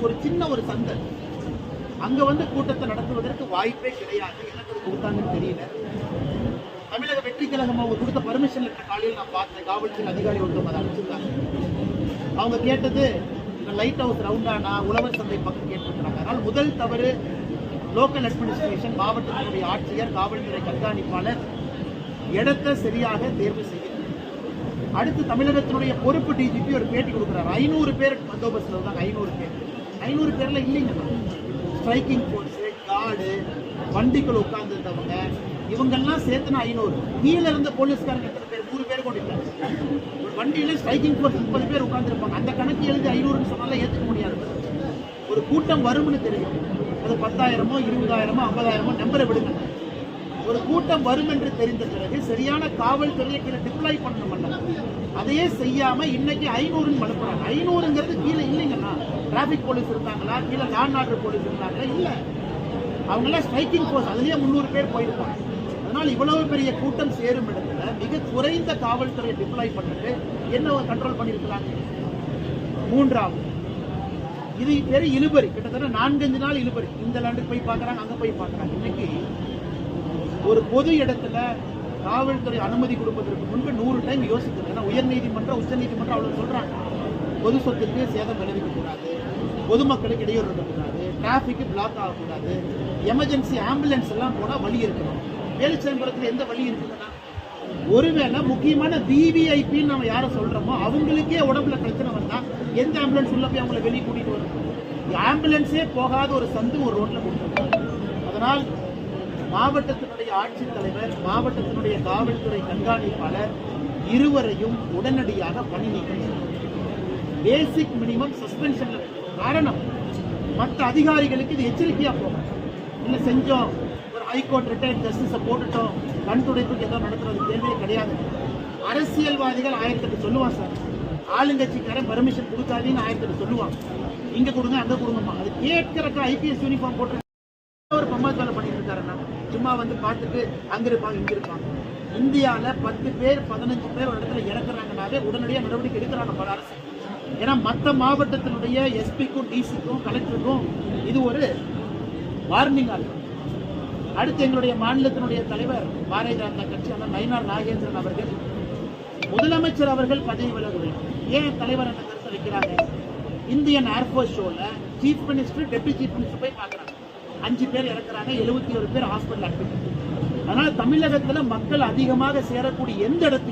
ஒரு சின்ன ஒரு சந்தல் அங்க வந்து கூட்டத்தை நடத்துவதற்கு வாய்ப்பே கிடையாது. எனக்கு அது கொடுத்தாங்கன்னு தெரியல. தமிழக வெற்றி கழகம் அவங்க கொடுத்த பர்மிஷன் லெட்டர் காலையில் நான் பார்த்தேன். காவல்துறை அதிகாரி ஒருத்தவங்க அதை அனுப்பிச்சிருக்காங்க. அவங்க கேட்டது லைட் ஹவுஸ் ரவுண்டானா உழவர் சந்தை பக்கம் கேட்டிருக்கிறாங்க. அதனால் முதல் தவறு லோக்கல் அட்மினிஸ்ட்ரேஷன், மாவட்டத்தினுடைய ஆட்சியர், காவல்துறை கண்காணிப்பாளர் இடத்தை சரியாக தேர்வு செய்ய. அடுத்து தமிழகத்தினுடைய பொறுப்பு டிஜிபி ஒரு பேட்டி கொடுக்குறாரு. 500 பேர் பந்தோபஸ்தில் இருந்தாங்க. 500 பேர்ல இல்லைங்க. ஸ்ட்ரைக்கிங் போர்ஸு, கார்டு, வண்டிக்குள் உட்கார்ந்துருந்தவங்க இவங்கெல்லாம் சேர்த்துனா 500. கீழே இருந்த போலீஸ்காரங்க எத்தனை பேர்? 100 பேர் கொண்டிருக்காங்க. ஒரு வண்டியில ஸ்ட்ரைக்கிங் போர்ஸ் 30 பேர் உட்கார்ந்துருப்பாங்க. அந்த கணக்கு எழுதி 500ன்னு சொன்னாலும் ஏற்றுக்க முடியாது. ஒரு கூட்டம் வரும்னு தெரியும். அது 10,000மோ 20,000மோ 50,000மோ நம்பரை விடுங்க. ஒரு கூட்டம் வரும் என்று தெரிந்த பிறகு சரியான காவல்துறையை கீழே டிப்ளாய் பண்ணணும்ல. அதையே செய்யாம இன்னைக்கு 500ன்னு அனுப்புறாங்க. 500ங்கிறது கீழே இல்லைங்கன்னா டிராபிக் போலீஸ் இருந்தாங்களா, கீழே லா அண்ட் ஆர்டர் போலீஸ் இருந்தாங்களா? இல்ல, அவங்கெல்லாம் ஸ்ட்ரைக்கிங் போர்ஸ். அதுலயே 300 பேர் போயிருப்பாங்க. அதனால் இவ்வளவு பெரிய கூட்டம் சேரும் இடத்துல மிக குறைந்த காவல்துறையை டிப்ளாய் பண்ணிட்டு என்ன கண்ட்ரோல் பண்ணிருக்கிறாங்க. மூன்றாவது, இது பெரிய இழுபறி. கிட்டத்தட்ட 4-5 நாள் இழுபறி. இந்த லேண்டுக்கு போய் பார்க்கறாங்க, அங்க போய் பார்க்கறாங்க. இன்னைக்கு ஒரு பொது இடத்துல காவல்துறை அனுமதி கொடுப்பதற்கு முன்பு 100 டைம் யோசிக்கணும். ஏன்னா உயர்நீதிமன்றம், உச்ச நீதிமன்றம் அவ்வளவு சொல்றாங்க. பொது சொத்துக்கு சேதம் விளைவிக்க கூடாது, பொதுமக்களுக்கு இடையூறு இருக்கக்கூடாது, டிராபிக் பிளாக் ஆகக்கூடாது, எமர்ஜென்சி ஆம்புலன்ஸ் எல்லாம் போனா வழி இருக்கணும். வேலுச்சேம்பரத்தில் எந்த வழி இருக்குதுன்னா, ஒருவேளை முக்கியமான விவிஐபி நம்ம யாரை சொல்றோமோ அவங்களுக்கே உடம்புல பிரச்சனை வந்தா எந்த ஆம்புலன்ஸ் உள்ள போய் அவங்களை வெளியே கூட்டிட்டு வரும்? ஆம்புலன்ஸே போகாத ஒரு சந்து ஒரு ரோட்ல கொடுத்துருக்காங்க. அதனால் மாவட்டத்தினுடைய ஆட்சித்தலைவர், மாவட்டத்தினுடைய காவல்துறை கண்காணிப்பாளர் இருவரையும் உடனடியாக பணி நீக்கம் செய்யும். பேசிக் மினிமம் சஸ்பென்ஷன்ல. காரணம், மற்ற அதிகாரிகளுக்கு இது எச்சரிக்கையா போகும். இல்ல செஞ்சோம், ஒரு ஹைகோர்ட் ரிட்டையர்ட் ஜஸ்டிஸை போட்டுட்டோம், கண் துடைப்புக்கு ஏதோ நடத்துறது தேவையே கிடையாது. அரசியல்வாதிகள் 1008 சொல்லுவான் சார். ஆளுங்கட்சிக்காரன் பர்மிஷன் கொடுக்காதீன்னு 1008 சொல்லுவாங்க. இங்க கொடுங்க, அங்க கொடுங்கம்மா. அது கேட்கறக்க ஐபிஎஸ் யூனிஃபார்ம் போட்டு ஒரு பம்மாச்சாலை பண்ணிட்டு இருக்காருன்னா சும்மா வந்து பார்த்துட்டு அங்க இருப்பாங்க, இங்க இருப்பாங்க. இந்தியாவில் 10 பேர் 15 பேர் ஒரு இடத்துல இறக்குறாங்கனாவே உடனடியாக நடவடிக்கை எடுக்கிறாங்க பல அரசு. ஏன்னா மற்ற மாவட்டத்தினுடைய எஸ்பிக்கும், டிசிக்கும், கலெக்டருக்கும் இது ஒரு வார்னிங் ஆகும். அடுத்து எங்களுடைய மாநிலத்தினுடைய தலைவர் பாரதிய ஜனதா கட்சி நயினார் நாகேந்திரன் அவர்கள், முதலமைச்சர் அவர்கள் பதவி விலக வேண்டும். ஏன் தலைவர் அந்த கருத்தை வைக்கிறாங்க? இந்தியன் ஏர்போர்ஸ் ஷோல chief minister, deputy chief minister போய் பார்க்குறாங்க. 5 பேர் இறக்குறாங்க, 71 பேர் ஹாஸ்பிட்டல் அட்மிட். அதனால தமிழகத்தில் மக்கள் அதிகமாக சேரக்கூடிய எந்த இடத்துல